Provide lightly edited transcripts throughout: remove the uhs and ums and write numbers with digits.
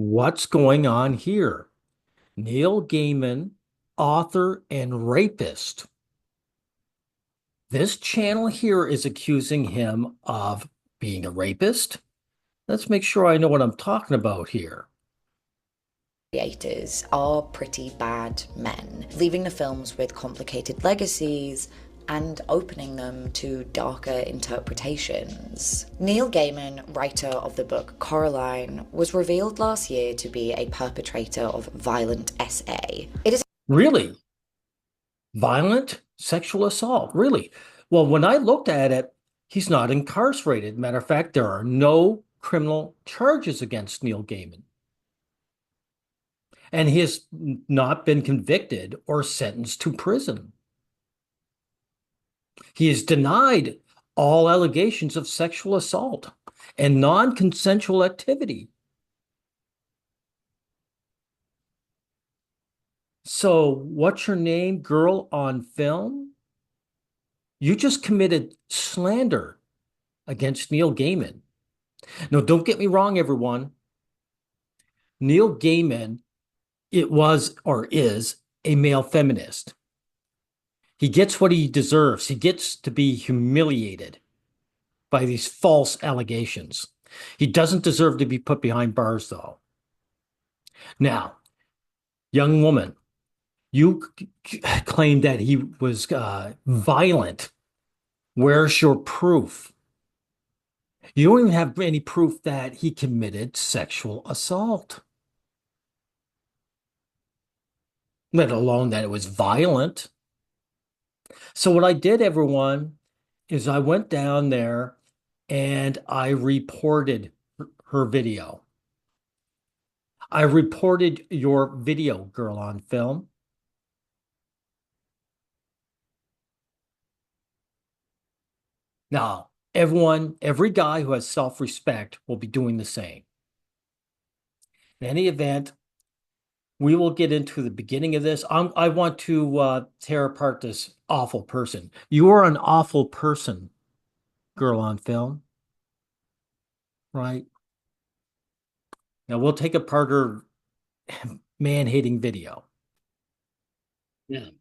What's going on here? Neil Gaiman, author and rapist. This channel here is accusing him of being a rapist. Let's make sure I know what I'm talking about here. Creators are pretty bad men, leaving the films with complicated legacies and opening them to darker interpretations. Neil Gaiman, writer of the book Coraline, was revealed last year to be a perpetrator of violent SA. It is Really? Violent sexual assault? Really? Well, when I looked at it, he's not incarcerated. Matter of fact, there are no criminal charges against Neil Gaiman. And he has not been convicted or sentenced to prison. He has denied all allegations of sexual assault and non-consensual activity. So, what's your name, girl on film? You just committed slander against Neil Gaiman. Now, don't get me wrong, everyone. Neil Gaiman, it was or is a male feminist. He gets what he deserves. He gets to be humiliated by these false allegations. He doesn't deserve to be put behind bars, though. Now, young woman, you claim that he was violent. Where's your proof? You don't even have any proof that he committed sexual assault, let alone that it was violent. So what I did, everyone, is I went down there and I reported her video. I reported your video, girl on film. Now, everyone, every guy who has self-respect will be doing the same. In any event, we will get into the beginning of this. I want to tear apart this awful person. You are an awful person, girl on film, right? Now we'll take apart her man-hating video. Yeah.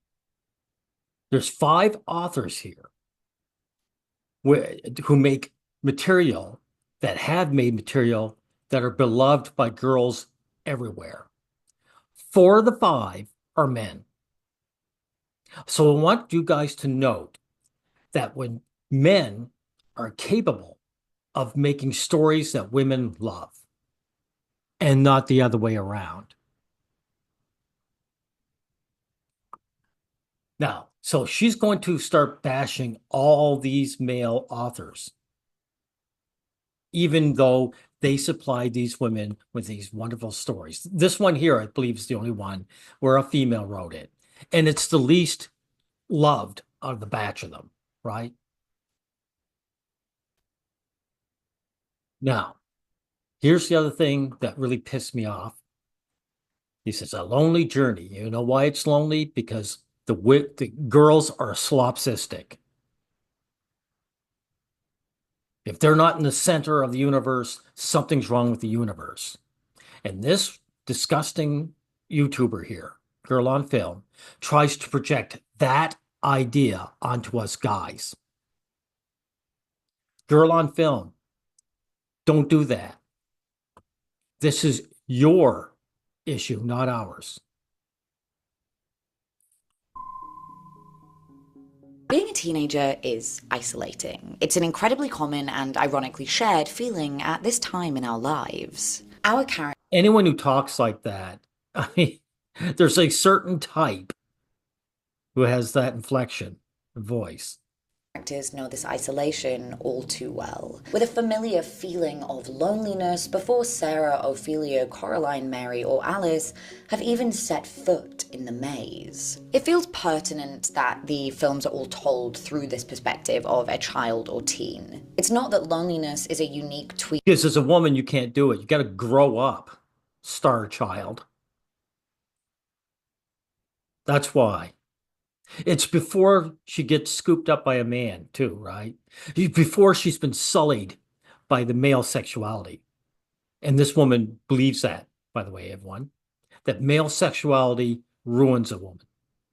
There's 5 authors here who make material that have made material that are beloved by girls everywhere. 4 of the 5 are men. So I want you guys to note that when men are capable of making stories that women love and not the other way around. Now, so she's going to start bashing all these male authors, even though they supply these women with these wonderful stories. This one here, I believe, is the only one where a female wrote it. And it's the least loved out of the batch of them, right? Now, here's the other thing that really pissed me off. He says, a lonely journey. You know why it's lonely? Because the girls are solipsistic. If they're not in the center of the universe, something's wrong with the universe. And this disgusting YouTuber here, girl on film, tries to project that idea onto us guys. Girl on film, don't do that. This is your issue, not ours. Being a teenager is isolating. It's an incredibly common and ironically shared feeling at this time in our lives. Our characters Anyone who talks like that, I mean, there's a certain type who has that inflection voice. know this isolation all too well, with a familiar feeling of loneliness before Sarah, Ophelia, Coraline, Mary, or Alice have even set foot in the maze. It feels pertinent that the films are all told through this perspective of a child or teen. It's not that loneliness is a unique tweak. Because as a woman, you can't do it. You got to grow up, star child. That's why. It's before she gets scooped up by a man, too, right? Before she's been sullied by the male sexuality. And this woman believes that. by the way, everyone, that male sexuality ruins a woman.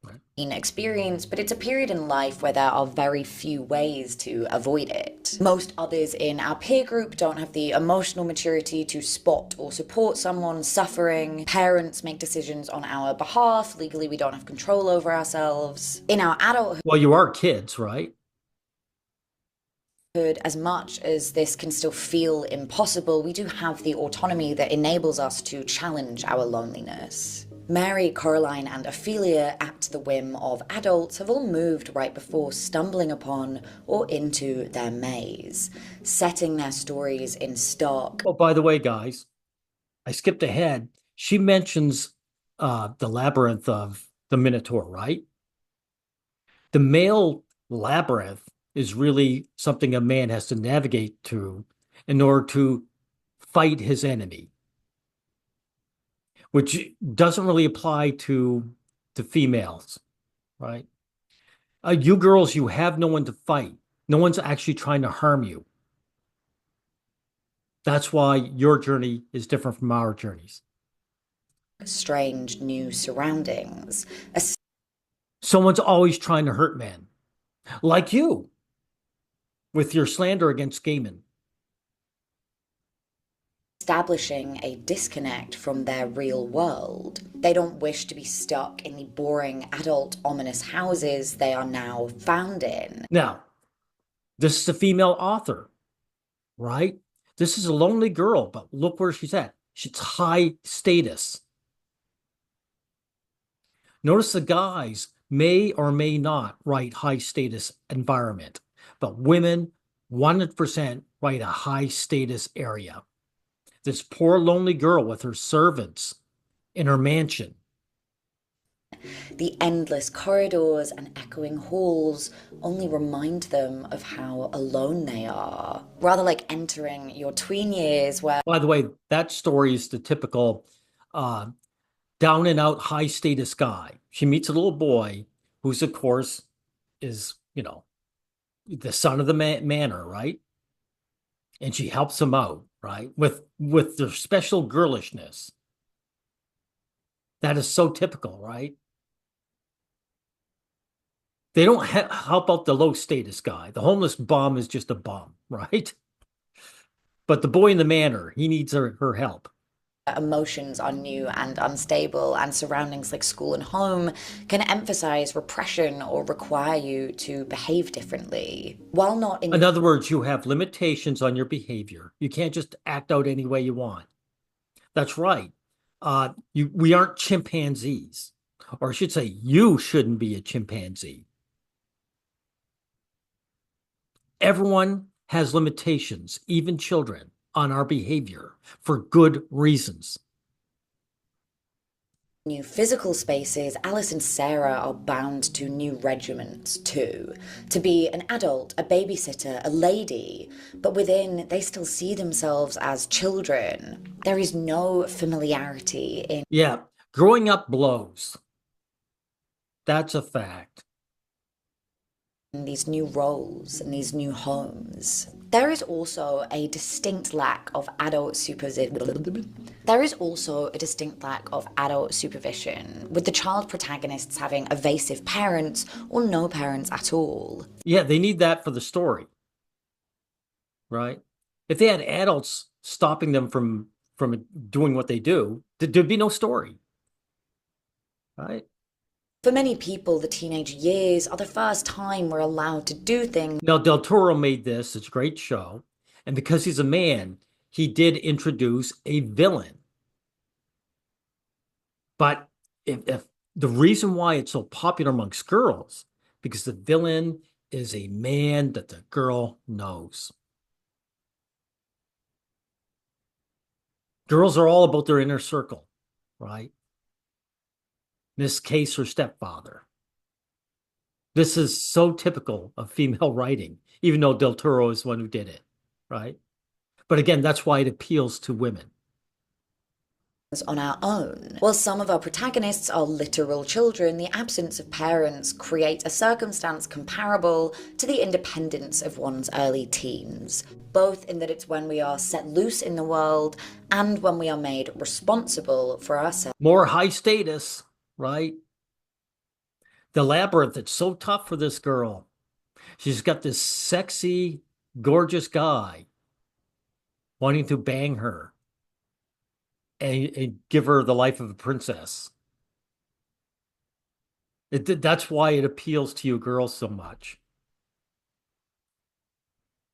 Right? Experience, but it's a period in life where there are very few ways to avoid it. Most others in our peer group don't have the emotional maturity to spot or support someone suffering. Parents make decisions on our behalf. Legally, we don't have control over ourselves. In our adulthood, Well, you are kids, right? as much as this can still feel impossible, we do have the autonomy that enables us to challenge our loneliness. Mary, Coraline, and Ophelia, at the whim of adults, have all moved right before stumbling upon or into their maze, setting their stories in stark. Oh, by the way, guys, I skipped ahead. She mentions the labyrinth of the Minotaur, right? The male labyrinth is really something a man has to navigate through in order to fight his enemy, which doesn't really apply to females, right? You girls, you have no one to fight. No one's actually trying to harm you. That's why your journey is different from our journeys. Strange new surroundings, Someone's always trying to hurt men, like you with your slander against Gaiman. establishing a disconnect from their real world. They don't wish to be stuck in the boring, adult, ominous houses they are now found in. Now, this is a female author, right? This is a lonely girl, but look where she's at. She's high status. Notice the guys may or may not write high status environment, but women 100% write a high status area. This poor lonely girl with her servants in her mansion. The endless corridors and echoing halls only remind them of how alone they are. Rather like entering your tween years where By the way, that story is the typical uh, down and out high status guy. She meets a little boy who's, of course, is, the son of the manor, right? And she helps him out, right? With their special girlishness. That is so typical, right? They don't help out the low status guy. The homeless bum is just a bum, right? But the boy in the manor, he needs her help. emotions are new and unstable, and surroundings like school and home can emphasize repression or require you to behave differently. While not in In other words, you have limitations on your behavior. You can't just act out any way you want. That's right. We aren't chimpanzees, or I should say, you shouldn't be a chimpanzee. Everyone has limitations, even children, on our behavior for good reasons. new physical spaces, Alice and Sarah are bound to new regiments too. To be an adult, a babysitter, a lady, but within they still see themselves as children. There is no familiarity in Yeah, growing up blows. That's a fact. these new roles and these new homes. There is also a distinct lack of adult supervision. There is also a distinct lack of adult supervision, with the child protagonists having evasive parents or no parents at all. Yeah, they need that for the story, right? If they had adults stopping them from doing what they do, there'd be no story, right? For many people, the teenage years are the first time we're allowed to do things Now, Del Toro made this. It's a great show. And because he's a man, he did introduce a villain. But if the reason why it's so popular amongst girls, because the villain is a man that the girl knows. Girls are all about their inner circle, right? In this case, her stepfather. This is so typical of female writing, even though Del Toro is the one who did it, right? But again, that's why it appeals to women. on our own. While some of our protagonists are literal children, the absence of parents create a circumstance comparable to the independence of one's early teens, both in that it's when we are set loose in the world and when we are made responsible for ourselves. More high status, right? The Labyrinth, it's so tough for this girl. She's got this sexy, gorgeous guy wanting to bang her and give her the life of a princess. That's why it appeals to you girls so much.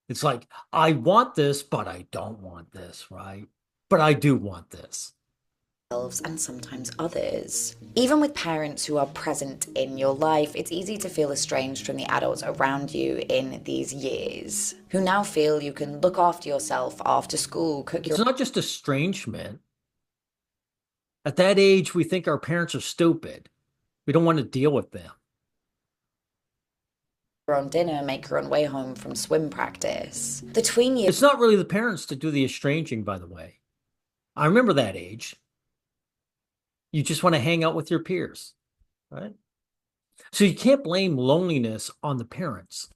It's like, I want this, but I don't want this, right? But I do want this. And sometimes others. Even with parents who are present in your life, it's easy to feel estranged from the adults around you in these years, who now feel you can look after yourself after school, cook your It's not just estrangement. At that age, we think our parents are stupid. We don't want to deal with them. own dinner, make your own way home from swim practice. The tween years It's not really the parents to do the estranging, by the way. I remember that age. You just want to hang out with your peers, right? So you can't blame loneliness on the parents.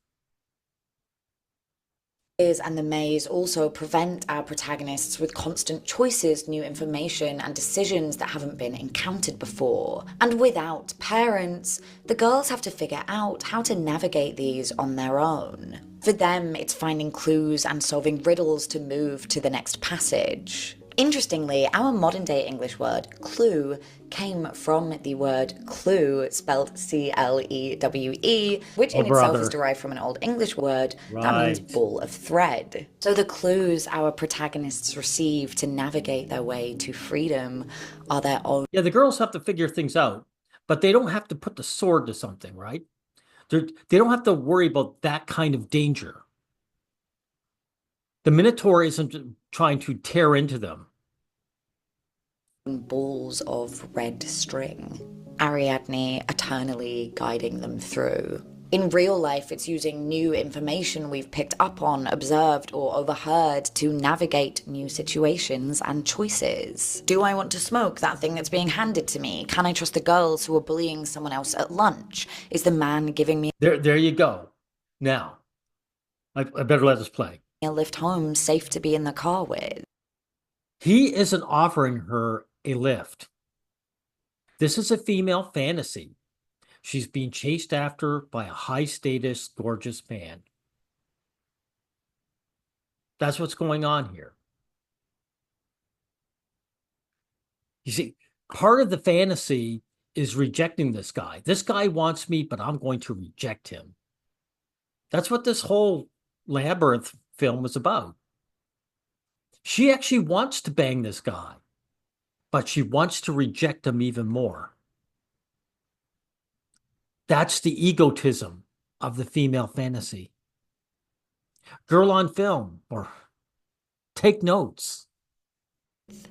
and the maze also prevent our protagonists with constant choices, new information, and decisions that haven't been encountered before. And without parents, the girls have to figure out how to navigate these on their own. For them, it's finding clues and solving riddles to move to the next passage. Interestingly, our modern-day English word clue came from the word clue, spelled C-L-E-W-E, which in itself is derived from an Old English word that means ball of thread. So the clues our protagonists receive to navigate their way to freedom are their own. Yeah, the girls have to figure things out, but they don't have to put the sword to something, right? They don't have to worry about that kind of danger. The Minotaur isn't trying to tear into them. Balls of red string. Ariadne eternally guiding them through. In real life, it's using new information we've picked up on, observed, or overheard to navigate new situations and choices. Do I want to smoke that thing that's being handed to me? Can I trust the girls who are bullying someone else at lunch? Is the man giving me There you go. Now, I better let this play. a lift home safe to be in the car with? He isn't offering her a lift. This is a female fantasy. She's being chased after by a high-status, gorgeous man. That's what's going on here. You see, part of the fantasy is rejecting this guy. This guy wants me, but I'm going to reject him. That's what this whole Labyrinth film was about. She actually wants to bang this guy, but she wants to reject him even more. That's the egotism of the female fantasy. Girl on film, or take notes.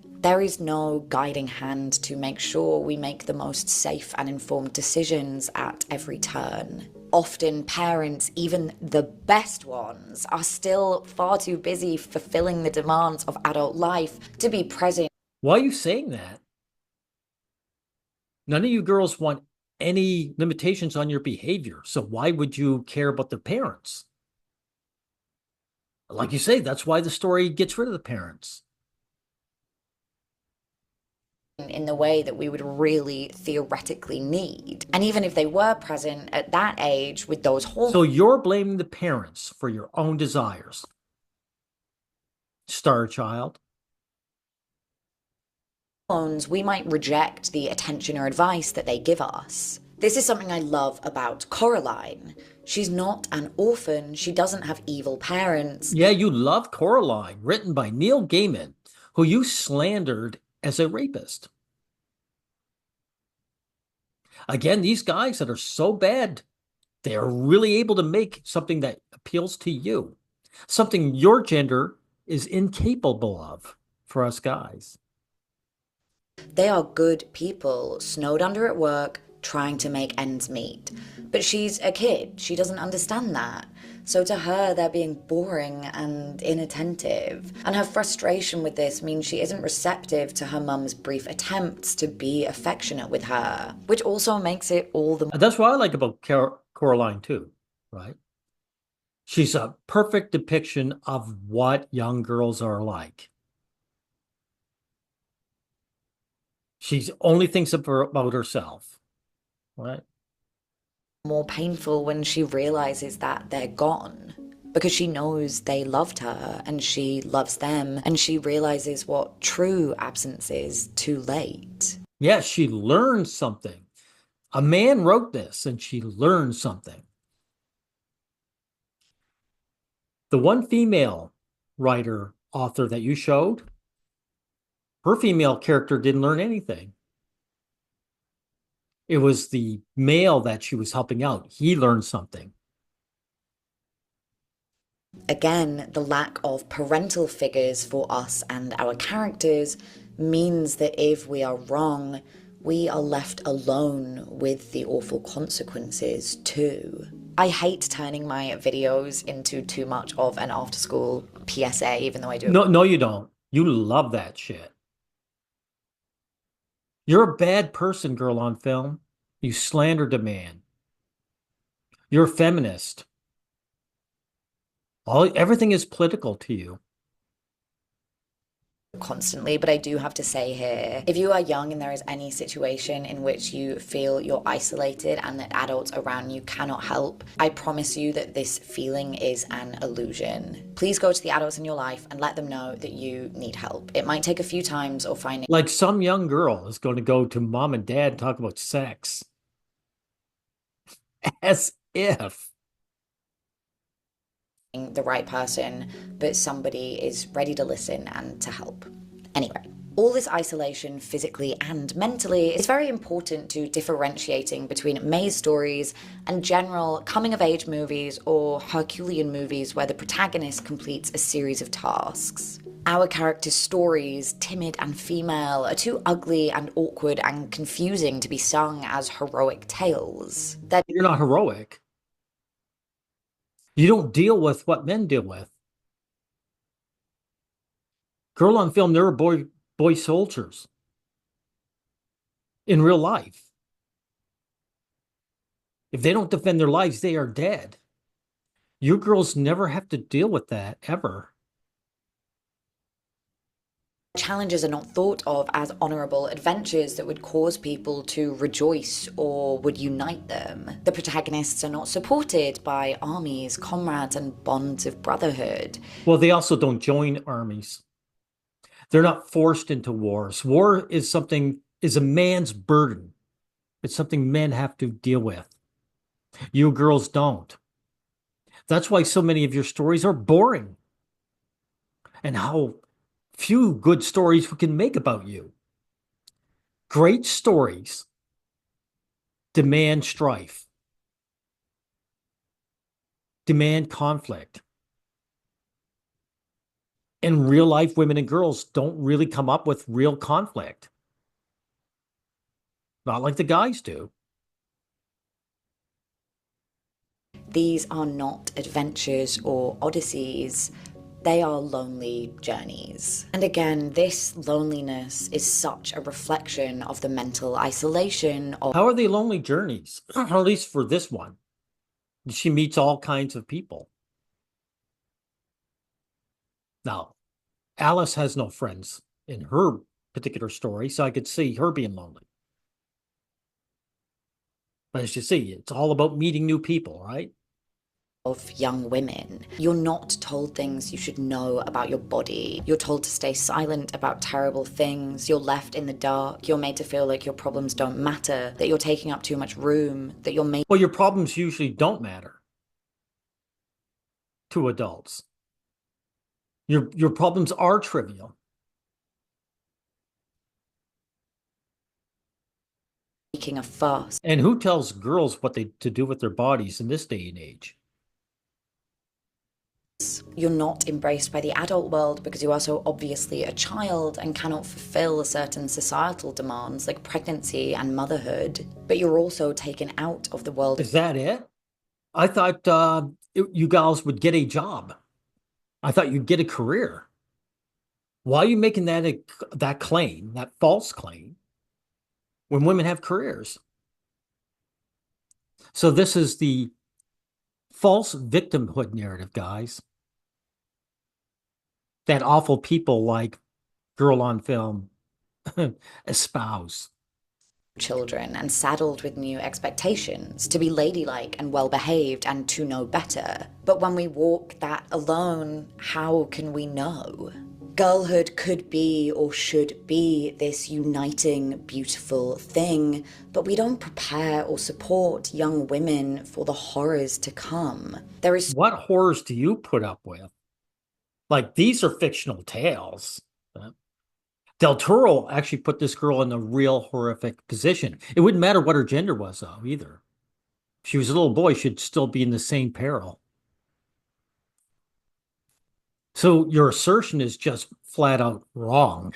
There is no guiding hand to make sure we make the most safe and informed decisions at every turn. Often parents, even the best ones, are still far too busy fulfilling the demands of adult life to be present. Why are you saying that? None of you girls want any limitations on your behavior, so why would you care about their parents? Like you say, that's why the story gets rid of the parents. In the way that we would really theoretically need. And even if they were present at that age with those hormones. So you're blaming the parents for your own desires. Star child. We might reject the attention or advice that they give us. This is something I love about Coraline. She's not an orphan. She doesn't have evil parents. Yeah, you love Coraline, written by Neil Gaiman, who you slandered as a rapist. Again, these guys that are so bad, they are really able to make something that appeals to you, something your gender is incapable of for us guys. They are good people, snowed under at work, trying to make ends meet. But she's a kid, she doesn't understand that. So to her, they're being boring and inattentive. And her frustration with this means she isn't receptive to her mum's brief attempts to be affectionate with her, which also makes it all the And that's what I like about Coraline too, right? She's a perfect depiction of what young girls are like. She only thinks about herself, right? more painful when she realizes that they're gone. Because she knows they loved her and she loves them, and she realizes what true absence is too late. Yes, she learned something. A man wrote this and she learned something. The one female writer author that you showed, her female character didn't learn anything. It was the male that she was helping out. He learned something. Again, the lack of parental figures for us and our characters means that if we are wrong, we are left alone with the awful consequences too. I hate turning my videos into too much of an after school PSA, even though I do. No, no, you don't. You love that shit. You're a bad person, girl on film. You slandered a man. You're a feminist. Everything is political to you. Constantly, but I do have to say here, if you are young and there is any situation in which you feel you're isolated and that adults around you cannot help, I promise you that this feeling is an illusion. Please go to the adults in your life and let them know that you need help. It might take a few times or finding Like some young girl is going to go to mom and dad and talk about sex. As if. the right person, but somebody is ready to listen and to help. Anyway, all this isolation, physically and mentally, is very important to differentiating between maze stories and general coming-of-age movies or Herculean movies where the protagonist completes a series of tasks. Our characters' stories, timid and female, are too ugly and awkward and confusing to be sung as heroic tales. You're not heroic. You don't deal with what men deal with. Girl on film, there are boy soldiers in real life. If they don't defend their lives, they are dead. You girls never have to deal with that ever. Challenges are not thought of as honourable adventures that would cause people to rejoice or would unite them. The protagonists are not supported by armies, comrades, and bonds of brotherhood. Well, they also don't join armies. They're not forced into wars. War is a man's burden. It's something men have to deal with. You girls don't. That's why so many of your stories are boring. And how few good stories we can make about you. Great stories demand strife, demand conflict. And real life women and girls don't really come up with real conflict. Not like the guys do. These are not adventures or odysseys. They are lonely journeys. And again, this loneliness is such a reflection of the mental isolation of. How are they lonely journeys? At least for this one. She meets all kinds of people. Now, Alice has no friends in her particular story, so I could see her being lonely. But as you see, it's all about meeting new people, right? Of young women. You're not told things you should know about your body. You're told to stay silent about terrible things. You're left in the dark. You're made to feel like your problems don't matter, that you're taking up too much room, that you're made. Well, your problems usually don't matter to adults. Your problems are trivial. Making a fuss. And who tells girls what to do with their bodies in this day and age? You're not embraced by the adult world because you are so obviously a child and cannot fulfill certain societal demands like pregnancy and motherhood. But you're also taken out of the world Is that it? I thought you gals would get a job. I thought you'd get a career. Why are you making that claim, that false claim, when women have careers? So this is the false victimhood narrative, guys, that awful people like Girl on Film espouse. children and saddled with new expectations to be ladylike and well behaved and to know better. But when we walk that alone, how can we know? Girlhood could be or should be this uniting, beautiful thing, but we don't prepare or support young women for the horrors to come. There is What horrors do you put up with? Like, these are fictional tales. Del Toro actually put this girl in a real horrific position. It wouldn't matter what her gender was, though, either. If she was a little boy, she'd still be in the same peril. So your assertion is just flat out wrong.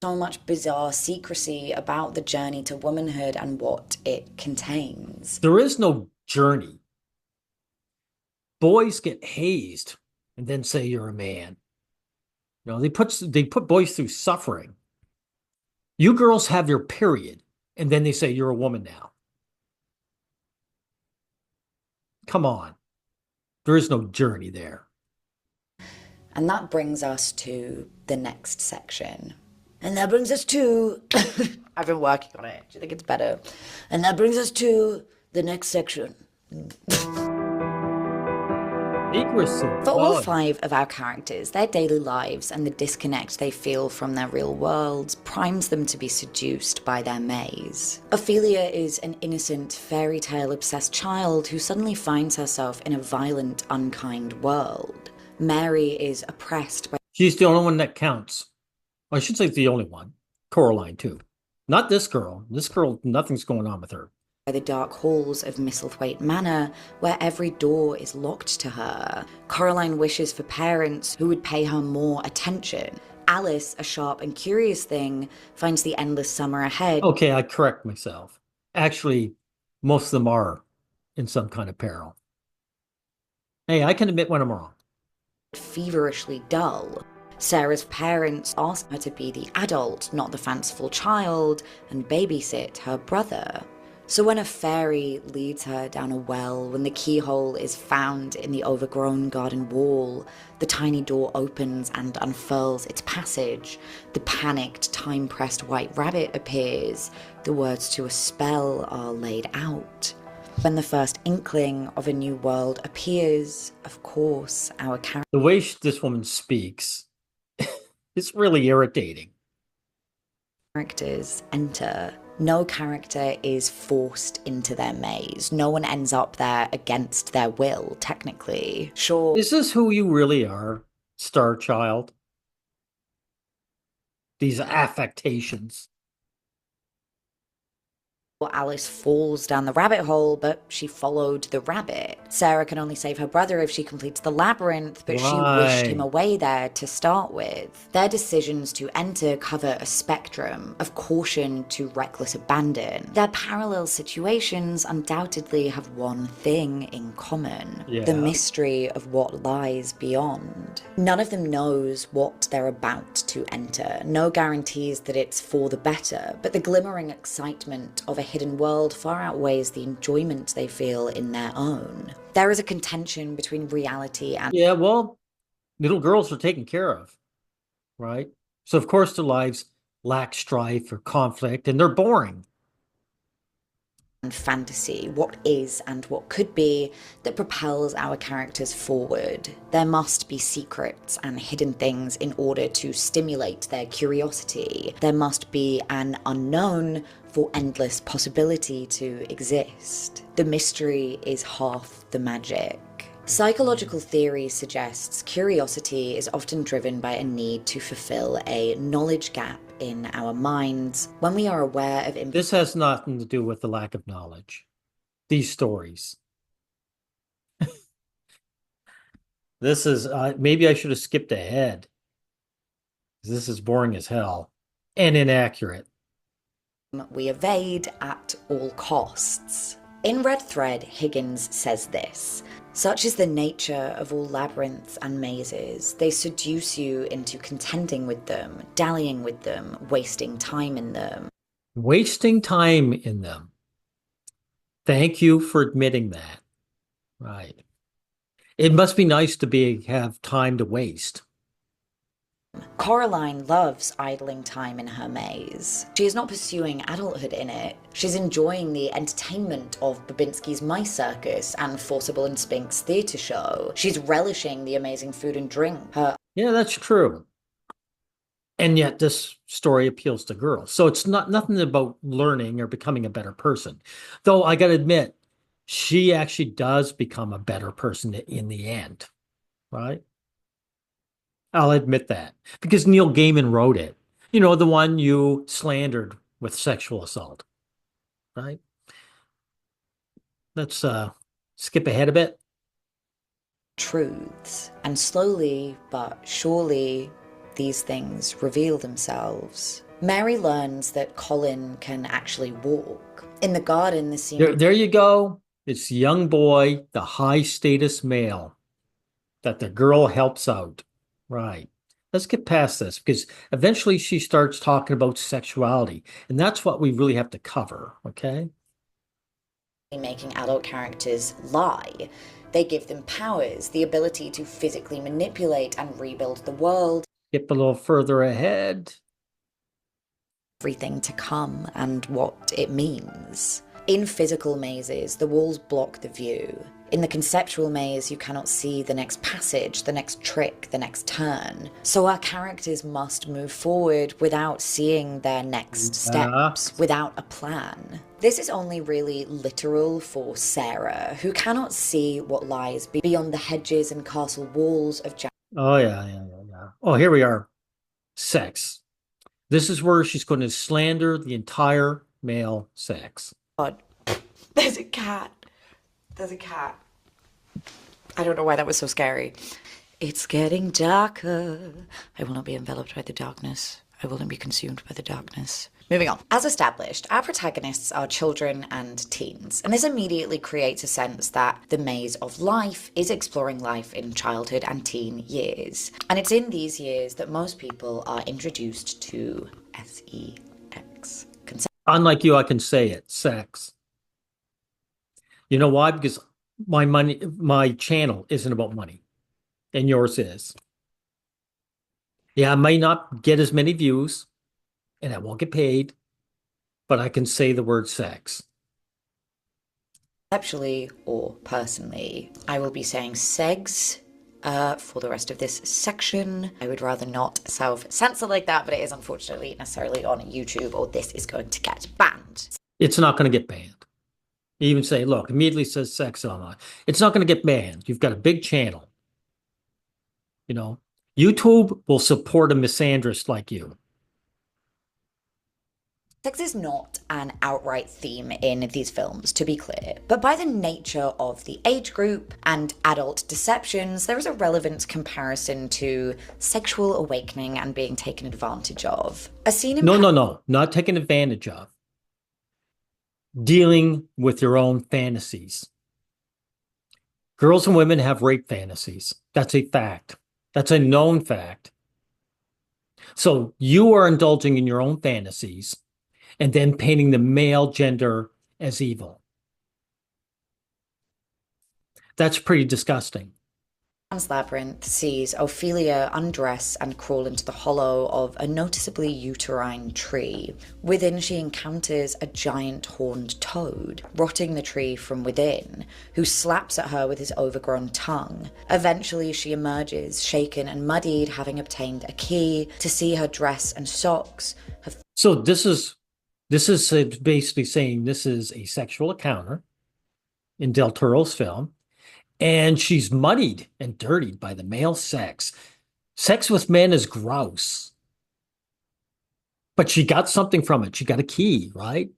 so much bizarre secrecy about the journey to womanhood and what it contains. There is no journey. Boys get hazed and then say you're a man. You know, they put boys through suffering. You girls have your period, and then they say you're a woman now. Come on. There is no journey there. And that brings us to the next section. And that brings us to. I've been working on it. Do you think it's better? And that brings us to the next section. Secrecy. For all God. 5 of our characters, their daily lives and the disconnect they feel from their real worlds primes them to be seduced by their maze. Ophelia is an innocent, fairy tale obsessed child who suddenly finds herself in a violent, unkind world. Mary is oppressed by She's the only one that counts. I should say the only one. Coraline, too. Not this girl. This girl, nothing's going on with her. the dark halls of Misselthwaite Manor, where every door is locked to her. Coraline wishes for parents who would pay her more attention. Alice, a sharp and curious thing, finds the endless summer ahead. Okay, I correct myself. Actually, most of them are in some kind of peril. Hey, I can admit when I'm wrong. Feverishly dull. Sarah's parents ask her to be the adult, not the fanciful child, and babysit her brother. So when a fairy leads her down a well, when the keyhole is found in the overgrown garden wall, the tiny door opens and unfurls its passage, the panicked, time-pressed white rabbit appears, the words to a spell are laid out. When the first inkling of a new world appears, of course, our The way this woman speaks is really irritating. characters enter. No character is forced into their maze. No one ends up there against their will, technically. Sure. Is this who you really are, Star Child? These affectations. Alice falls down the rabbit hole, but she followed the rabbit. Sarah can only save her brother if she completes the labyrinth, but she wished him away there to start with. Their decisions to enter cover a spectrum, of caution to reckless abandon. Their parallel situations undoubtedly have one thing in common: the mystery of what lies beyond. None of them knows what they're about to enter. No guarantees that it's for the better, but the glimmering excitement of a hidden world far outweighs the enjoyment they feel in their own. There is a contention between reality and... Yeah, well, little girls are taken care of, right? So, of course, their lives lack strife or conflict, and they're boring. And fantasy, what is and what could be, that propels our characters forward. There must be secrets and hidden things in order to stimulate their curiosity. There must be an unknown for endless possibility to exist. The mystery is half the magic. Psychological theory suggests curiosity is often driven by a need to fulfill a knowledge gap in our minds. When we are aware of... This has nothing to do with the lack of knowledge. These stories. This is maybe I should have skipped ahead. This is boring as hell and inaccurate. We evade at all costs. In Red Thread, Higgins says this: such is the nature of all labyrinths and mazes. They seduce you into contending with them, dallying with them, wasting time in them. Wasting time in them. Thank you for admitting that. Right. It must be nice to be have time to waste. Coraline loves idling time in her maze. She is not pursuing adulthood in it. She's enjoying the entertainment of Babinski's Mice Circus and Forcible and Spink's theatre show. She's relishing the amazing food and drink. Yeah, that's true. And yet this story appeals to girls. So it's not nothing about learning or becoming a better person. Though I gotta admit, she actually does become a better person in the end, right? I'll admit that because Neil Gaiman wrote it. You know, the one you slandered with sexual assault, right? Let's skip ahead a bit. Truths. And slowly but surely, these things reveal themselves. Mary learns that Colin can actually walk. In the garden, the scene. There you go. It's the young boy, the high status male that the girl helps out. Right. Let's get past this because eventually she starts talking about sexuality, and that's what we really have to cover, okay? Making adult characters lie. They give them powers, the ability to physically manipulate and rebuild the world. Skip a little further ahead. Everything to come and what it means. In physical mazes, the walls block the view. In the conceptual maze, you cannot see the next passage, the next trick, the next turn. So our characters must move forward without seeing their next steps, without a plan. This is only really literal for Sarah, who cannot see what lies beyond the hedges and castle walls of Oh, yeah. Oh, here we are. Sex. This is where she's going to slander the entire male sex. God. There's a cat. There's a cat. I don't know why that was so scary. It's getting darker. I will not be enveloped by the darkness. I will not be consumed by the darkness. Moving on. As established, our protagonists are children and teens, and this immediately creates a sense that the maze of life is exploring life in childhood and teen years. And it's in these years that most people are introduced to sex. Unlike you, I can say it, sex. You know why? Because my channel isn't about money, and yours is. Yeah, I may not get as many views, and I won't get paid, but I can say the word sex. Conceptually or personally, I will be saying segs for the rest of this section. I would rather not self-censor like that, but it is unfortunately necessarily on YouTube, or this is going to get banned. It's not going to get banned. You even say, look, immediately says sex on it. It's not going to get banned. You've got a big channel. You know, YouTube will support a misandrist like you. Sex is not an outright theme in these films, to be clear, but by the nature of the age group and adult deceptions, there is a relevant comparison to sexual awakening and being taken advantage of. A scene in No, not taken advantage of. Dealing with your own fantasies. Girls and women have rape fantasies. That's a fact. That's a known fact. So you are indulging in your own fantasies and then painting the male gender as evil. That's pretty disgusting. Labyrinth sees Ophelia undress and crawl into the hollow of a noticeably uterine tree. Within, she encounters a giant horned toad, rotting the tree from within, who slaps at her with his overgrown tongue. Eventually, she emerges, shaken and muddied, having obtained a key to see her dress and socks. So this is basically saying this is a sexual encounter in Del Toro's film. And she's muddied and dirtied by the male sex. Sex with men is gross. But she got something from it. She got a key, right?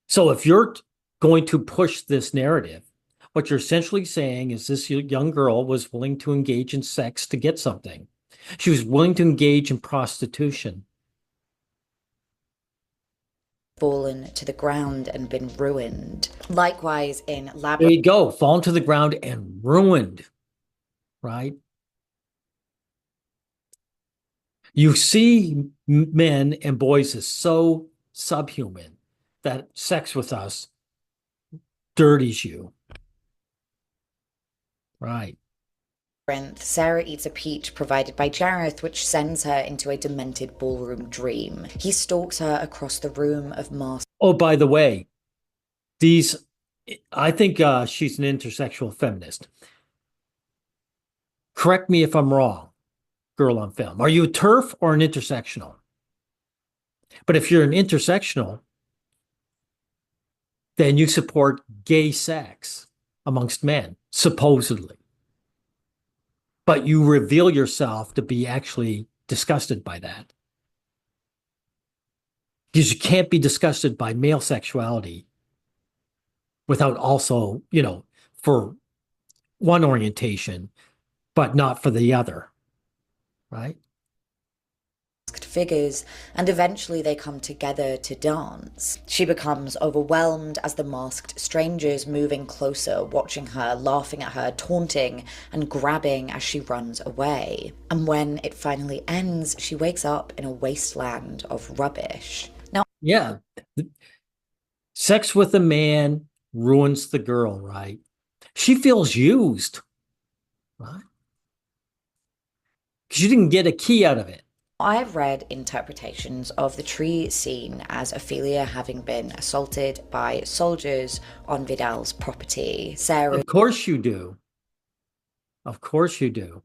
So if you're going to push this narrative, What you're essentially saying is this young girl was willing to engage in sex to get something. She was willing to engage in prostitution. Fallen to the ground and been ruined. Likewise, in There Labyrinth, you go, fallen to the ground and ruined, right? You see men and boys as so subhuman that sex with us dirties you, right? Sarah eats a peach provided by Jareth, which sends her into a demented ballroom dream. He stalks her across the room of masks. Oh, by the way, these, I think she's an intersexual feminist. Correct me if I'm wrong, girl on film. Are you a TERF or an intersectional? But if you're an intersectional, then you support gay sex amongst men, supposedly. But you reveal yourself to be actually disgusted by that. Because you can't be disgusted by male sexuality without also, for one orientation, but not for the other, right? Figures, and eventually they come together to dance. She becomes overwhelmed as the masked strangers moving closer, watching her, laughing at her, taunting and grabbing as she runs away. And when it finally ends, she wakes up in a wasteland of rubbish. Now, Yeah. Sex with a man ruins the girl, right? She feels used, right? Because you didn't get a key out of it. I have read interpretations of the tree scene as Ophelia having been assaulted by soldiers on Vidal's property. Sarah's Of course you do. Of course you do.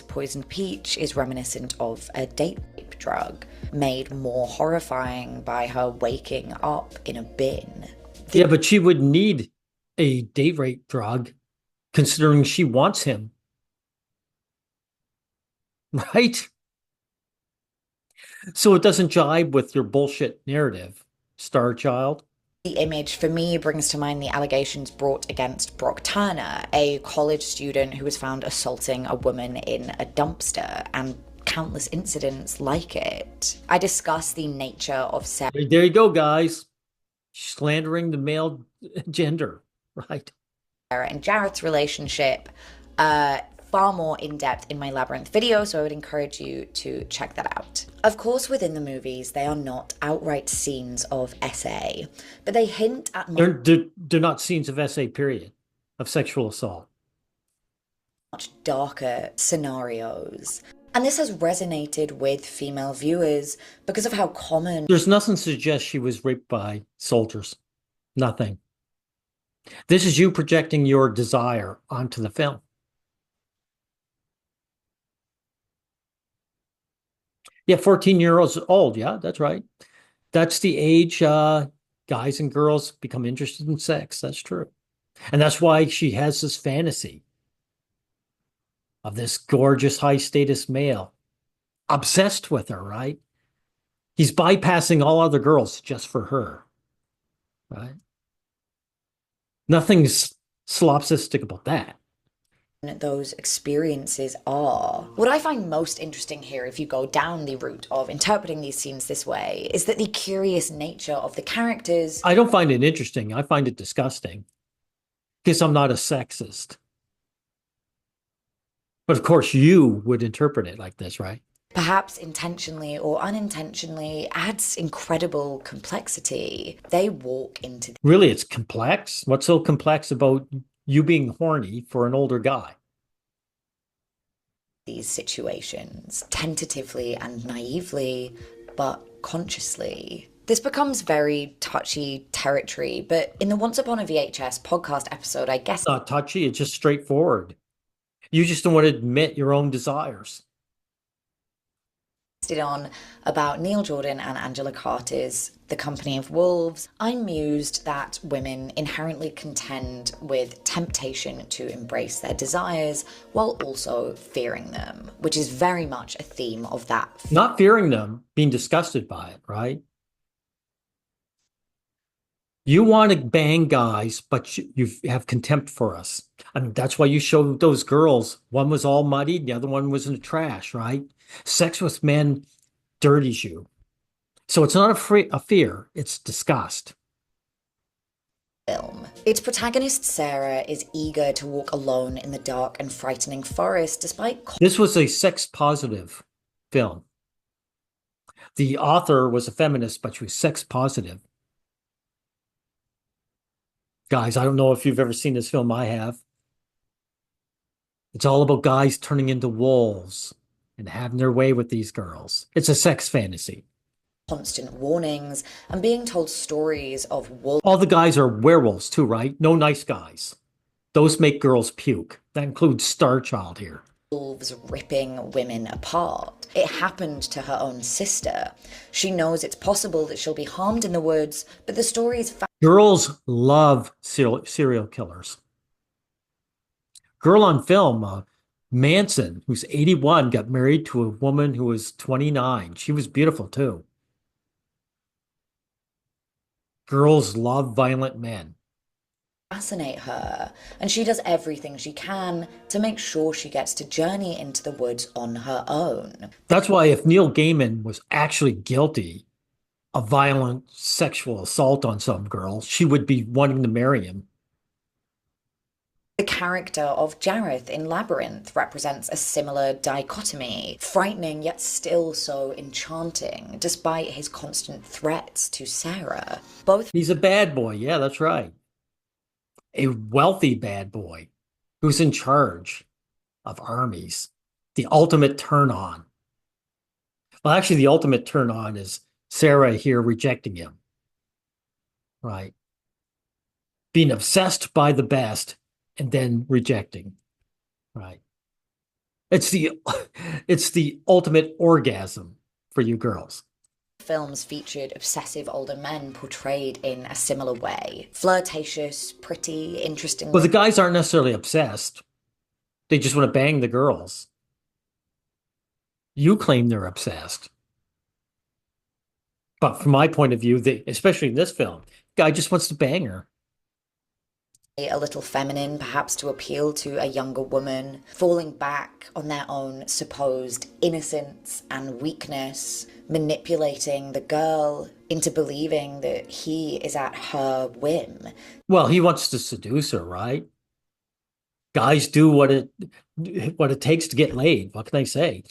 poisoned peach is reminiscent of a date rape drug, made more horrifying by her waking up in a bin. Yeah, but she would need a date rape drug considering she wants him, right? So it doesn't jibe with your bullshit narrative, Star Child. The image for me brings to mind the allegations brought against Brock Turner, a college student who was found assaulting a woman in a dumpster, and countless incidents like it. I discuss the nature of Sarah There you go, guys. Slandering the male gender, right? and Jareth's relationship far more in depth in my Labyrinth video, so I would encourage you to check that out. Of course, within the movies, they are not outright scenes of SA, but they hint at They're not scenes of SA, period, of sexual assault. much darker scenarios. And this has resonated with female viewers because of how common There's nothing to suggest she was raped by soldiers. Nothing. This is you projecting your desire onto the film. Yeah, 14-year-olds old. Yeah, that's right. That's the age guys and girls become interested in sex. That's true. And that's why she has this fantasy of this gorgeous, high status male obsessed with her, right? He's bypassing all other girls just for her, right? Nothing's solipsistic about that. those experiences are. What I find most interesting here, if you go down the route of interpreting these scenes this way, is that the curious nature of the characters. I don't find it interesting. I find it disgusting because I'm not a sexist. But of course, you would interpret it like this, right? Perhaps intentionally or unintentionally, adds incredible complexity. They walk into Really, it's complex. What's so complex about you being horny for an older guy? these situations, tentatively and naively, but consciously. This becomes very touchy territory, but in the Once Upon a VHS podcast episode, I guess It's not touchy, it's just straightforward. You just don't want to admit your own desires. on about Neil Jordan and Angela Carter's The Company of Wolves, I'm mused that women inherently contend with temptation to embrace their desires while also fearing them, which is very much a theme of that. Not fearing them, being disgusted by it, right? You want to bang guys, but you have contempt for us. I mean, that's why you showed those girls. One was all muddied, the other one was in the trash, right? Sex with men dirties you. So it's not a fear, it's disgust. Film. Its protagonist Sarah is eager to walk alone in the dark and frightening forest despite This was a sex positive film. The author was a feminist, but she was sex positive. Guys, I don't know if you've ever seen this film. I have. It's all about guys turning into wolves and having their way with these girls. It's a sex fantasy. constant warnings and being told stories of All the guys are werewolves too, right? No nice guys. Those make girls puke. That includes Star Child here. wolves ripping women apart. It happened to her own sister. She knows it's possible that she'll be harmed in the woods, but the story is Girls love serial killers. Girl on film, Manson, who's 81, got married to a woman who was 29. She was beautiful too. Girls love violent men. fascinate her, and she does everything she can to make sure she gets to journey into the woods on her own. That's why if Neil Gaiman was actually guilty of violent sexual assault on some girl, she would be wanting to marry him. The character of Jareth in Labyrinth represents a similar dichotomy, frightening yet still so enchanting, despite his constant threats to Sarah. Both He's a bad boy. Yeah, that's right. A wealthy bad boy who's in charge of armies. The ultimate turn on. Well, actually, the ultimate turn on is Sarah here rejecting him. Right. Being obsessed by the best and then rejecting. Right. It's the it's the ultimate orgasm for you girls. films featured obsessive older men portrayed in a similar way. Flirtatious, pretty, interesting. Well, the guys aren't necessarily obsessed. They just want to bang the girls. You claim they're obsessed. But from my point of view, especially in this film, guy just wants to bang her. A little feminine, perhaps to appeal to a younger woman, falling back on their own supposed innocence and weakness, manipulating the girl into believing that he is at her whim. Well, he wants to seduce her, right? Guys do what it takes to get laid. What can I say?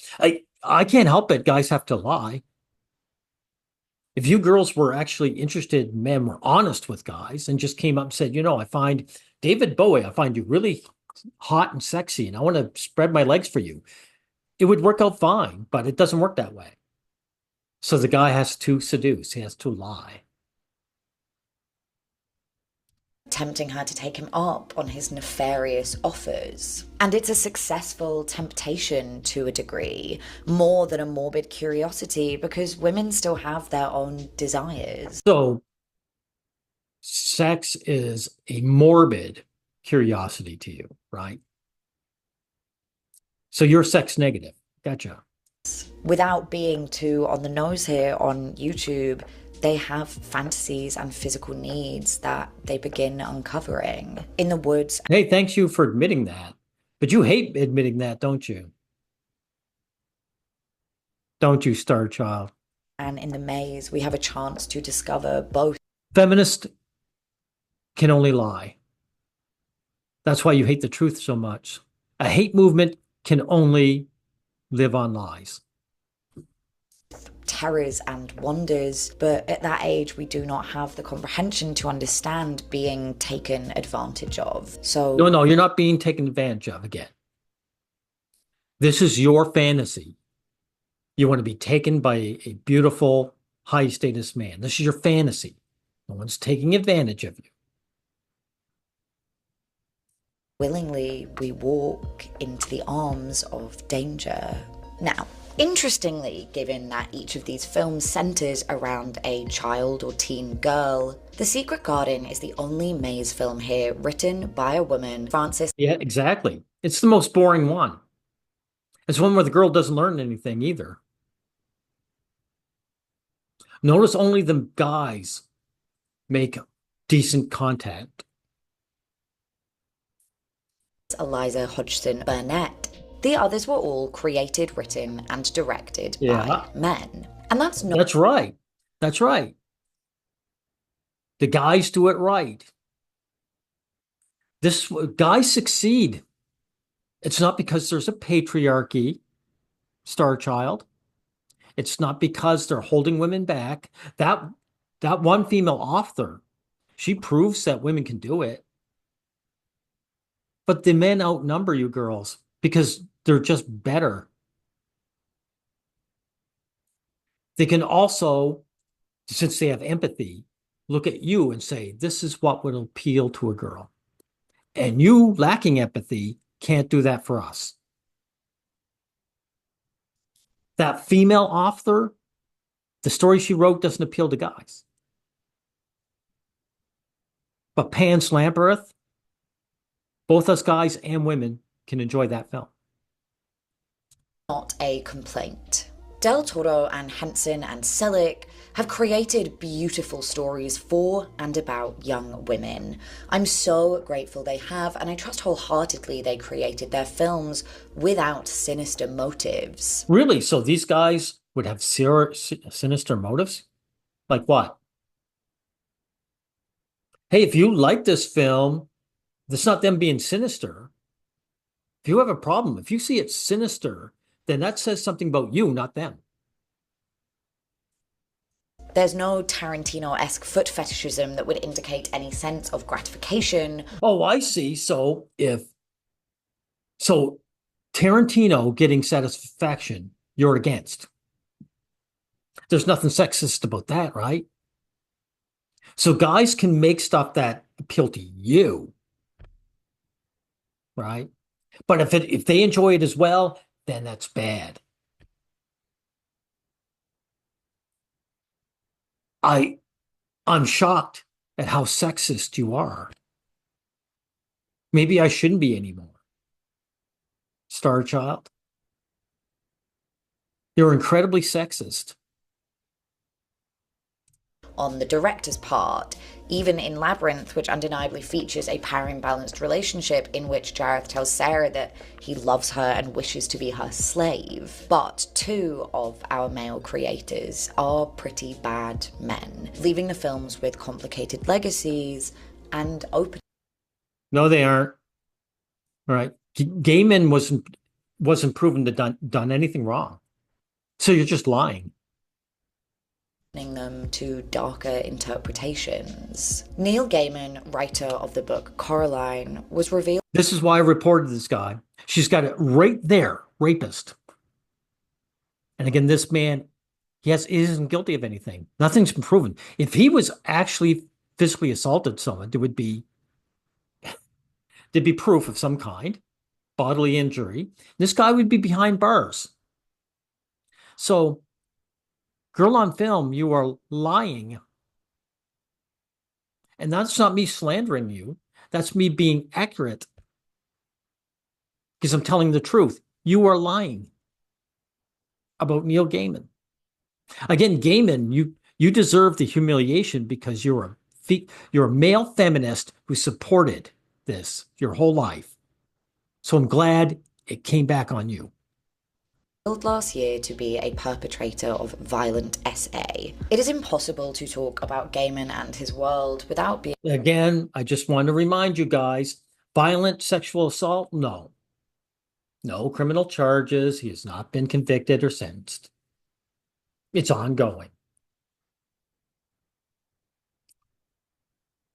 I can't help it. Guys have to lie. If you girls were actually interested, men were honest with guys and just came up and said, I find David Bowie, I find you really hot and sexy, and I want to spread my legs for you, it would work out fine, but it doesn't work that way. So the guy has to seduce, he has to lie. Tempting her to take him up on his nefarious offers. And it's a successful temptation to a degree, more than a morbid curiosity, because women still have their own desires. So sex is a morbid curiosity to you, right? So you're sex negative. Gotcha. Without being too on the nose here on YouTube, they have fantasies and physical needs that they begin uncovering in the woods. Hey, thanks you for admitting that. But you hate admitting that, don't you? Don't you, Star Child? And in the maze, we have a chance to discover both. Feminists can only lie. That's why you hate the truth so much. A hate movement can only live on lies. Terrors and wonders, but at that age we do not have the comprehension to understand being taken advantage of. So No, you're not being taken advantage of again. This is your fantasy. You want to be taken by a beautiful, high status man. This is your fantasy. No one's taking advantage of you. willingly we walk into the arms of danger. Now, interestingly, given that each of these films centers around a child or teen girl, The Secret Garden is the only maze film here written by a woman, Frances. Yeah, exactly. It's the most boring one. It's one where the girl doesn't learn anything either. Notice only the guys make decent content. Eliza Hodgson Burnett. The others were all created, written, and directed by Yeah, men. And that's not that's right. That's right. The guys do it right. This guys succeed. It's not because there's a patriarchy, Star Child. It's not because they're holding women back. That one female author, she proves that women can do it. But the men outnumber you girls because they're just better. They can also, since they have empathy, look at you and say, this is what would appeal to a girl. And you, lacking empathy, can't do that for us. That female author, the story she wrote doesn't appeal to guys. But Pan's Labyrinth, both us guys and women can enjoy that film. not a complaint. Del Toro and Henson and Selick have created beautiful stories for and about young women. I'm so grateful they have, and I trust wholeheartedly they created their films without sinister motives. Really? So these guys would have sinister motives? Like what? Hey, if you like this film, that's not them being sinister. If you have a problem, if you see it sinister, then that says something about you, not them. There's no Tarantino-esque foot fetishism that would indicate any sense of gratification. Oh, I see. So Tarantino getting satisfaction, you're against. There's nothing sexist about that, right? So guys can make stuff that appeal to you, right? But if they enjoy it as well, then that's bad. I I'm shocked at how sexist you are. Maybe I shouldn't be anymore. Star Child, you're incredibly sexist. On the director's part, even in Labyrinth, which undeniably features a power imbalanced relationship in which Jareth tells Sarah that he loves her and wishes to be her slave. But two of our male creators are pretty bad men, leaving the films with complicated legacies and open. No, they aren't. All right. Gaiman wasn't proven to done anything wrong. So you're just lying. Them to darker interpretations. Neil Gaiman, writer of the book Coraline, was revealed. This is why I reported this guy. She's got it right there, rapist. And again, this man, he isn't guilty of anything. Nothing's been proven. If he was actually physically assaulted someone, there'd be proof of some kind, bodily injury. This guy would be behind bars. So, girl on film, you are lying. And that's not me slandering you. That's me being accurate. Because I'm telling the truth. You are lying about Neil Gaiman. Again, Gaiman, you deserve the humiliation because you're a male feminist who supported this your whole life. So I'm glad it came back on you. Last year to be a perpetrator of violent SA. It is impossible to talk about Gaiman and his world without being. Again, I just want to remind you guys, violent sexual assault, no. No criminal charges. He has not been convicted or sentenced. It's ongoing.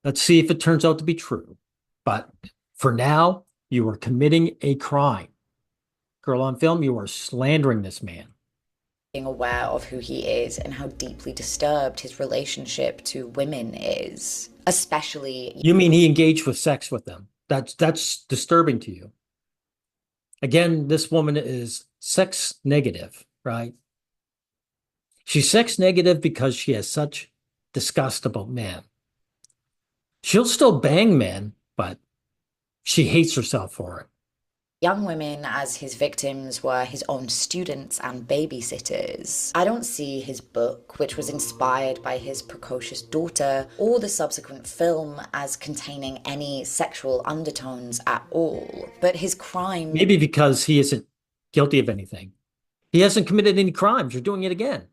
Let's see if it turns out to be true. But for now, you are committing a crime. Girl on film, you are slandering this man. Being aware of who he is and how deeply disturbed his relationship to women is. Especially. You mean he engaged with sex with them? That's disturbing to you. Again, this woman is sex negative, right? She's sex negative because she has such disgust about men. She'll still bang men, but she hates herself for it. young women as his victims were his own students and babysitters. I don't see his book, which was inspired by his precocious daughter, or the subsequent film as containing any sexual undertones at all. But his crimes Maybe because he isn't guilty of anything. He hasn't committed any crimes. You're doing it again.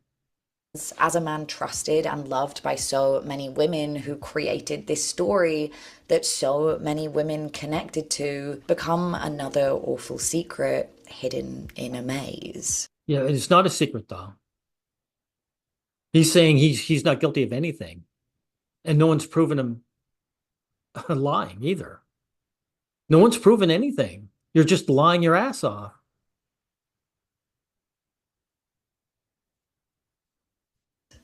as a man trusted and loved by so many women who created this story that so many women connected to become another awful secret hidden in a maze. Yeah, it's not a secret though. He's saying he's not guilty of anything, and no one's proven him lying either. No one's proven anything. You're just lying your ass off.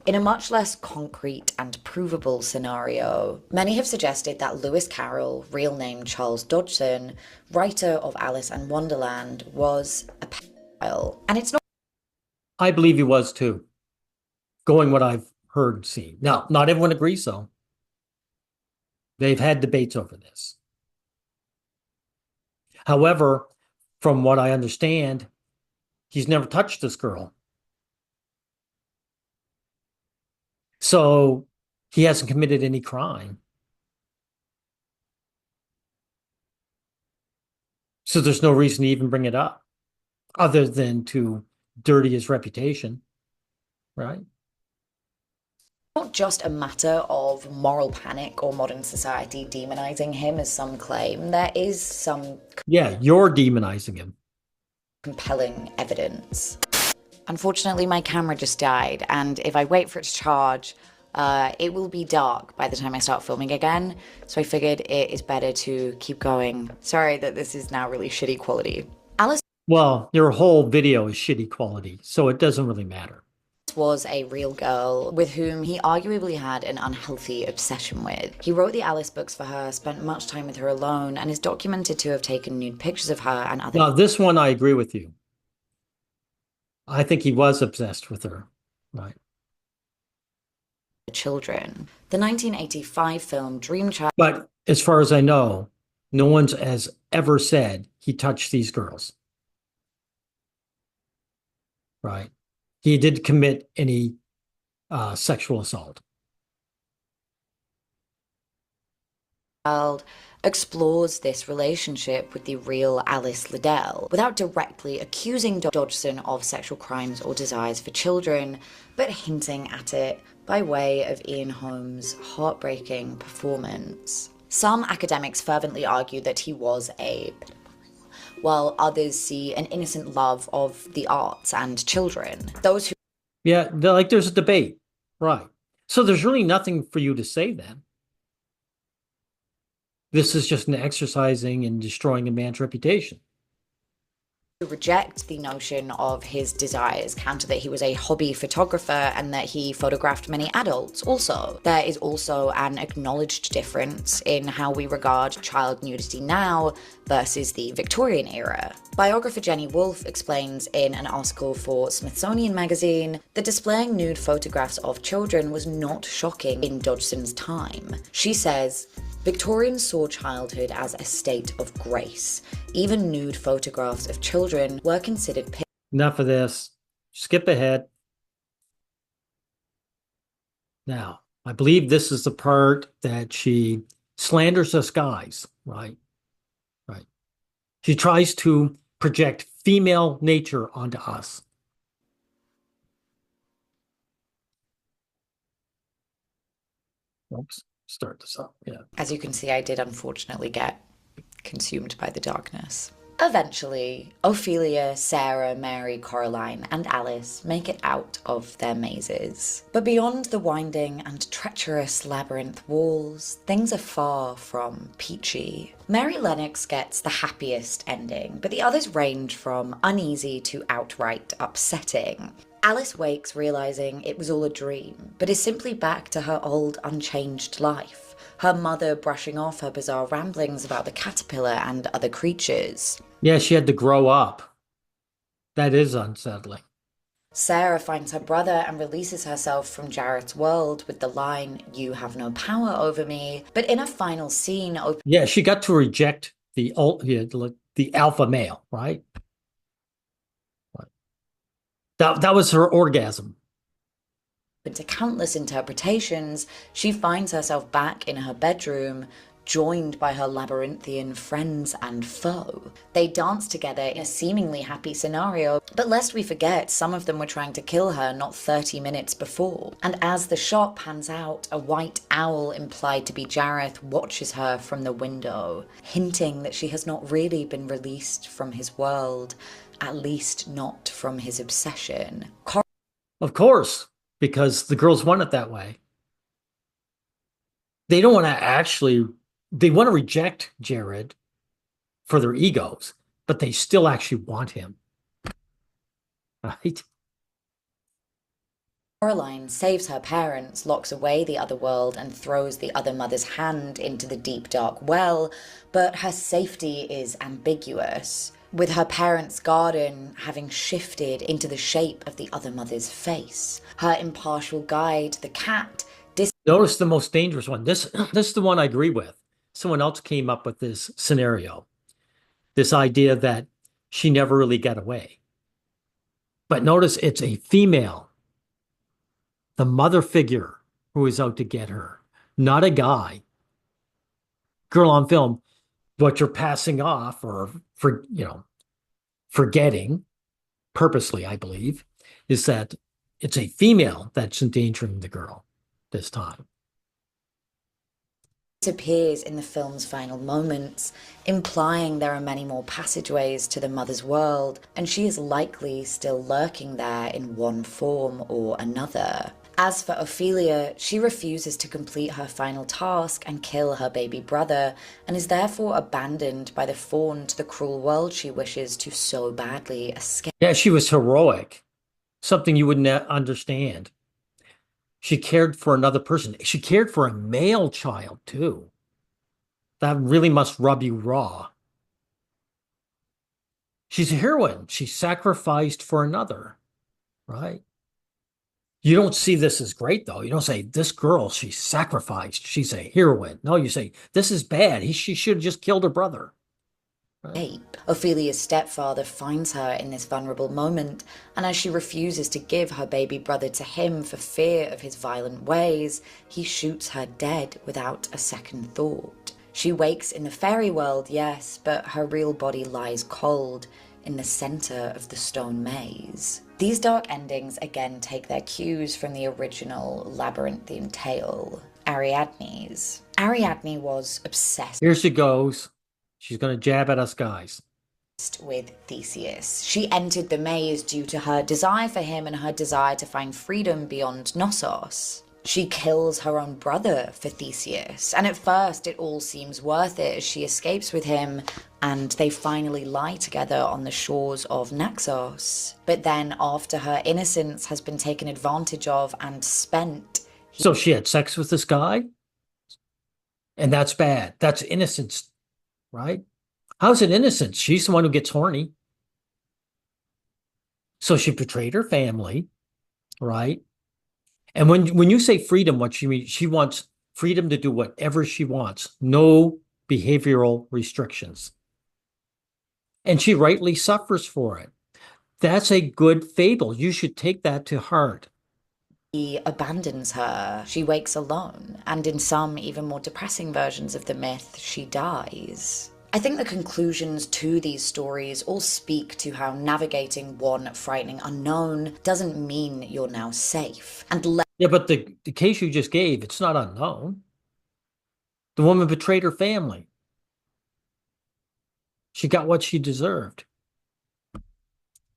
In a much less concrete and provable scenario, many have suggested that Lewis Carroll, real name Charles Dodgson, writer of Alice in Wonderland, was a pedophile. And it's not I believe he was too, going what I've heard and seen. Now, not everyone agrees, though. They've had debates over this. However, from what I understand, he's never touched this girl. So he hasn't committed any crime. So there's no reason to even bring it up other than to dirty his reputation, right? not just a matter of moral panic or modern society demonizing him, as some claim. There is some Yeah, you're demonizing him. compelling evidence. Unfortunately, my camera just died, and if I wait for it to charge, it will be dark by the time I start filming again, so I figured it is better to keep going. Sorry that this is now really shitty quality. Alice Well, your whole video is shitty quality, so it doesn't really matter. was a real girl with whom he arguably had an unhealthy obsession with. He wrote the Alice books for her, spent much time with her alone, and is documented to have taken nude pictures of her and other Now, this one, I agree with you. I think he was obsessed with her, right? children. The 1985 film Dream Child But as far as I know, no one has ever said he touched these girls, right? He did commit any sexual assault. explores this relationship with the real Alice Liddell without directly accusing Dodgson of sexual crimes or desires for children, but hinting at it by way of Ian Holmes' heartbreaking performance. Some academics fervently argue that he was a pedophile, while others see an innocent love of the arts and children. Those who Yeah, like there's a debate, right? So there's really nothing for you to say then. This is just an exercising and destroying a man's reputation. reject the notion of his desires counter that he was a hobby photographer and that he photographed many adults. Also, there is also an acknowledged difference in how we regard child nudity now versus the Victorian era. Biographer Jenny Wolfe explains in an article for Smithsonian Magazine that displaying nude photographs of children was not shocking in Dodgson's time. She says, Victorians saw childhood as a state of grace. Even nude photographs of children were considered Enough of this. Skip ahead. Now, I believe this is the part that she slanders us guys, right? Right. She tries to project female nature onto us. Oops, start this up. Yeah. As you can see, I did unfortunately get consumed by the darkness. Eventually, Ophelia, Sarah, Mary, Coraline, and Alice make it out of their mazes. But beyond the winding and treacherous labyrinth walls, things are far from peachy. Mary Lennox gets the happiest ending, but the others range from uneasy to outright upsetting. Alice wakes realizing it was all a dream, but is simply back to her old unchanged life. Her mother brushing off her bizarre ramblings about the caterpillar and other creatures. Yeah, she had to grow up. That is unsettling. Sarah finds her brother and releases herself from Jarrett's world with the line, "You have no power over me." But in a final scene, Yeah, she got to reject the alpha male, right? That was her orgasm. To countless interpretations, she finds herself back in her bedroom, joined by her labyrinthian friends and foe. They dance together in a seemingly happy scenario, but lest we forget, some of them were trying to kill her not 30 minutes before. And as the shot pans out, a white owl implied to be Jareth watches her from the window, hinting that she has not really been released from his world, at least not from his obsession. Of course, because the girls want it that way. They don't want to actually, they want to reject Jared for their egos, but they still actually want him, right? Coraline saves her parents, locks away the other world, and throws the other mother's hand into the deep dark well, but her safety is ambiguous, with her parents' garden having shifted into the shape of the other mother's face. Her impartial guide, the cat, Notice the most dangerous one. This is the one I agree with. Someone else came up with this scenario, this idea that she never really got away. But notice it's a female, the mother figure who is out to get her, not a guy. Girl on film, what you're passing off or forgetting purposely, I believe, is that it's a female that's endangering the girl this time. appears in the film's final moments, implying there are many more passageways to the mother's world, and she is likely still lurking there in one form or another. As for Ophelia, she refuses to complete her final task and kill her baby brother, and is therefore abandoned by the fawn to the cruel world she wishes to so badly escape. Yeah, she was heroic, something you wouldn't understand. She cared for another person. She cared for a male child, too. That really must rub you raw. She's a heroine. She sacrificed for another, right? You don't see this as great, though. You don't say, this girl, she sacrificed. She's a heroine. No, you say, this is bad. She should have just killed her brother. Right? Ophelia's stepfather finds her in this vulnerable moment, and as she refuses to give her baby brother to him for fear of his violent ways, he shoots her dead without a second thought. She wakes in the fairy world, yes, but her real body lies cold in the center of the stone maze. These dark endings again take their cues from the original labyrinthian tale, Ariadne's. Ariadne was obsessed. Here she goes. She's going to jab at us guys. With Theseus. She entered the maze due to her desire for him and her desire to find freedom beyond Knossos. She kills her own brother for Theseus, and at first it all seems worth it as she escapes with him and they finally lie together on the shores of Naxos. But then, after her innocence has been taken advantage of and spent... So she had sex with this guy? And that's bad. That's innocence, right? How's it innocence? She's the one who gets horny. So she betrayed her family, right? And when you say freedom, what she means, she wants freedom to do whatever she wants, no behavioral restrictions. And she rightly suffers for it. That's a good fable. You should take that to heart. He abandons her. She wakes alone, and in some even more depressing versions of the myth, she dies. I think the conclusions to these stories all speak to how navigating one frightening unknown doesn't mean you're now safe. Yeah, but the case you just gave, it's not unknown. The woman betrayed her family. She got what she deserved.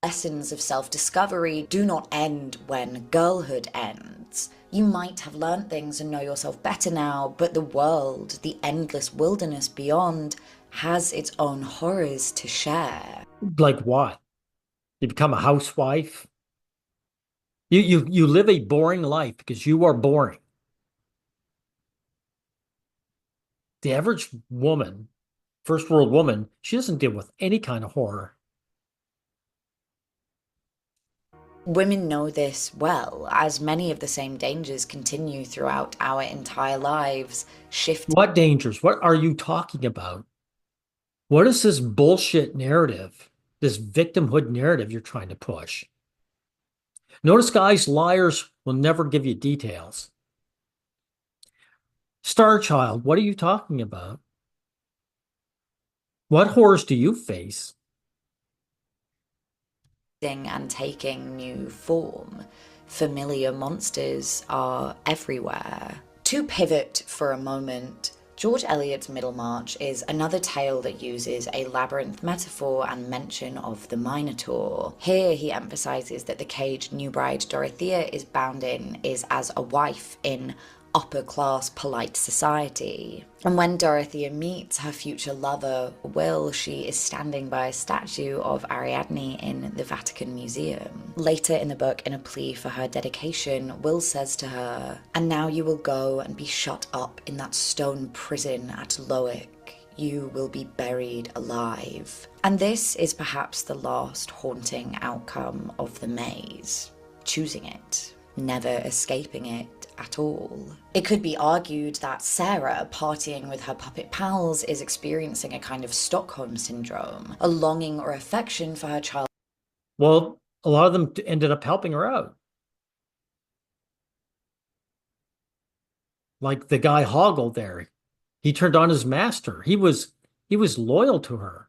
Lessons of self-discovery do not end when girlhood ends. You might have learned things and know yourself better now, but the world, the endless wilderness beyond, has its own horrors to share. Like what? You become a housewife? You live a boring life because you are boring. The average woman, first world woman, she doesn't deal with any kind of horror. Women know this well, as many of the same dangers continue throughout our entire lives. What dangers? What are you talking about? What is this bullshit narrative, this victimhood narrative you're trying to push? Notice, guys, liars will never give you details. Star Child, what are you talking about? What horrors do you face? And taking new form. Familiar monsters are everywhere. To pivot for a moment, George Eliot's Middlemarch is another tale that uses a labyrinth metaphor and mention of the Minotaur. Here he emphasises that the cage new bride Dorothea is bound in is as a wife in upper class polite society. And when Dorothea meets her future lover, Will, she is standing by a statue of Ariadne in the Vatican Museum. Later in the book, in a plea for her dedication, Will says to her, "And now you will go and be shut up in that stone prison at Lowick. You will be buried alive." And this is perhaps the last haunting outcome of the maze. Choosing it, never escaping it at all. It could be argued that Sarah, partying with her puppet pals, is experiencing a kind of Stockholm syndrome, a longing or affection for her child. Well, a lot of them ended up helping her out. Like the guy Hoggle there. He turned on his master. He was loyal to her.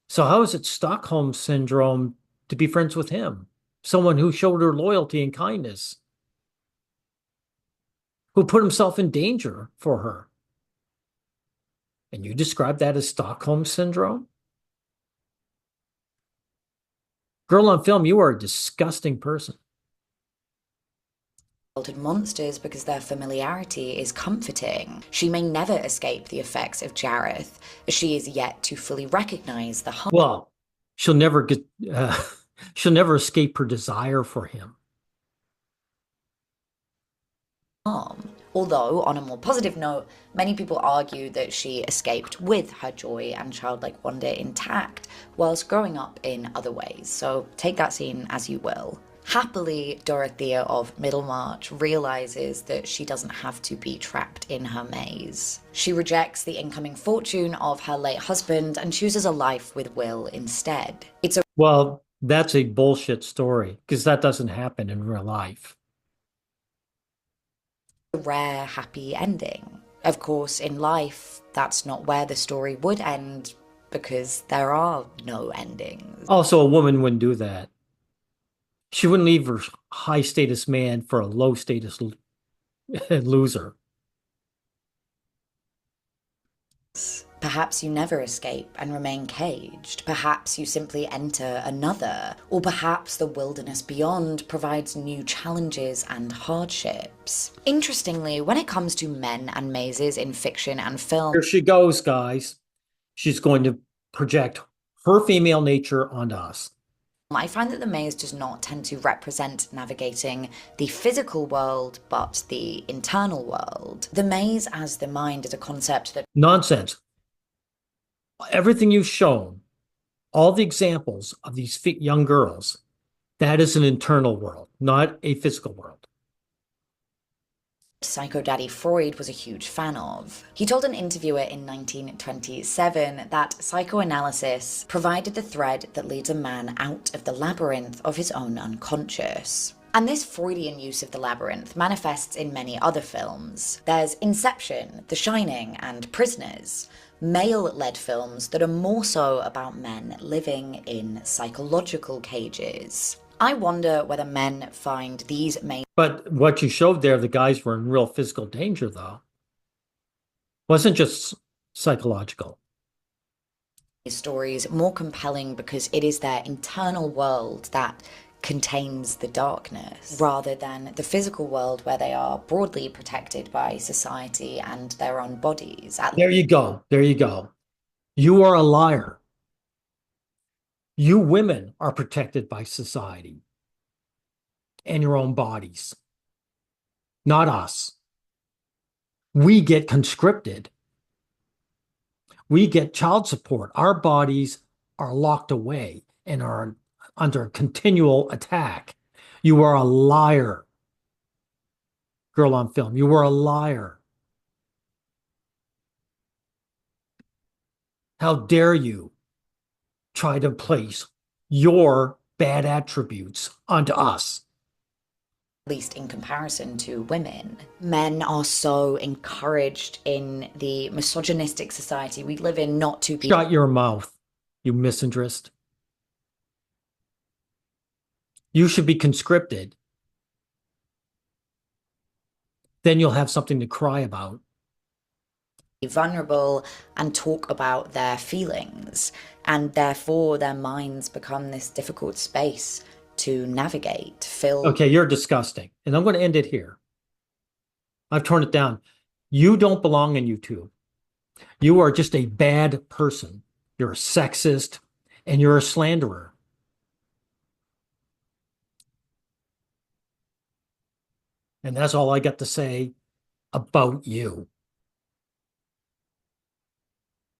So how is it Stockholm syndrome to be friends with him? Someone who showed her loyalty and kindness, who put himself in danger for her. And you describe that as Stockholm syndrome? Girl on film, you are a disgusting person. Childhood monsters because their familiarity is comforting. She may never escape the effects of Jareth, as she is yet to fully recognize the harm. Well, she'll never get, uh, she'll never escape her desire for him. Although, on a more positive note, many people argue that she escaped with her joy and childlike wonder intact, whilst growing up in other ways. So take that scene as you will. Happily, Dorothea of Middlemarch realizes that she doesn't have to be trapped in her maze. She rejects the incoming fortune of her late husband and chooses a life with Will instead. It's a Well, that's a bullshit story because that doesn't happen in real life. rare, happy ending. Of course, in life, that's not where the story would end because there are no endings. Also, a woman wouldn't do that. She wouldn't leave her high status man for a low status loser. Perhaps you never escape and remain caged. Perhaps you simply enter another. Or perhaps the wilderness beyond provides new challenges and hardships. Interestingly, when it comes to men and mazes in fiction and film, Here she goes, guys. She's going to project her female nature onto us. I find that the maze does not tend to represent navigating the physical world, but the internal world. The maze as the mind is a concept that Nonsense. Everything you've shown, all the examples of these young girls, that is an internal world, not a physical world. Psycho Daddy Freud was a huge fan of. He told an interviewer in 1927 that psychoanalysis provided the thread that leads a man out of the labyrinth of his own unconscious. And this Freudian use of the labyrinth manifests in many other films. There's Inception, The Shining, and Prisoners, male-led films that are more so about men living in psychological cages. I wonder whether men find these main But what you showed there, the guys were in real physical danger, though. Wasn't just psychological. stories more compelling because it is their internal world that contains the darkness, rather than the physical world where they are broadly protected by society and their own bodies. There you go. There you go. You are a liar. You women are protected by society and your own bodies, not us. We get conscripted. We get child support. Our bodies are locked away and are under continual attack. You are a liar. Girl on film, you were a liar. How dare you try to place your bad attributes onto us? Least in comparison to women. Men are so encouraged in the misogynistic society we live in not to be Shut your mouth, you misandrist. You should be conscripted. Then you'll have something to cry about. vulnerable and talk about their feelings, and therefore their minds become this difficult space to navigate, filled. Okay, you're disgusting. And I'm going to end it here. I've torn it down. You don't belong in YouTube. You are just a bad person. You're a sexist and you're a slanderer. And that's all I got to say about you.